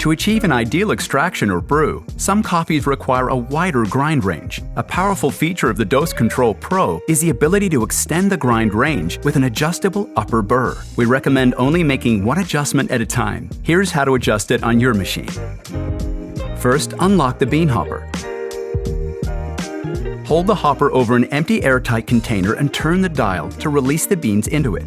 To achieve an ideal extraction or brew, some coffees require a wider grind range. A powerful feature of the Dose Control Pro is the ability to extend the grind range with an adjustable upper burr. We recommend only making one adjustment at a time. Here's how to adjust it on your machine. First, unlock the bean hopper. Hold the hopper over an empty airtight container and turn the dial to release the beans into it.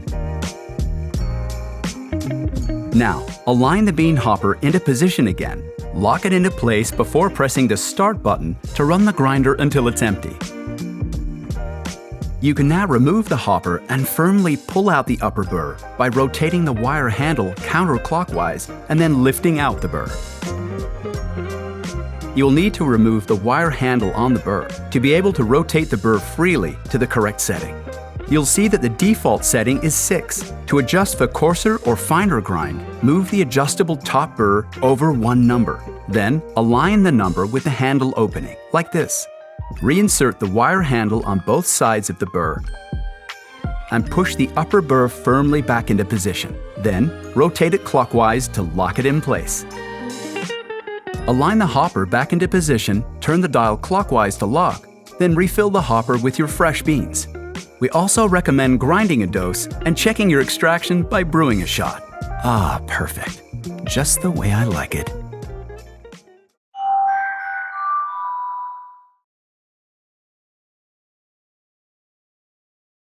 Now, align the bean hopper into position again. Lock it into place before pressing the Start button to run the grinder until it's empty. You can now remove the hopper and firmly pull out the upper burr by rotating the wire handle counterclockwise and then lifting out the burr. You'll need to remove the wire handle on the burr to be able to rotate the burr freely to the correct setting. You'll see that the default setting is 6. To adjust for coarser or finer grind, move the adjustable top burr over one number. Then, align the number with the handle opening, like this. Reinsert the wire handle on both sides of the burr and push the upper burr firmly back into position. Then, rotate it clockwise to lock it in place. Align the hopper back into position, turn the dial clockwise to lock, then refill the hopper with your fresh beans. We also recommend grinding a dose and checking your extraction by brewing a shot. Ah, perfect. Just the way I like it.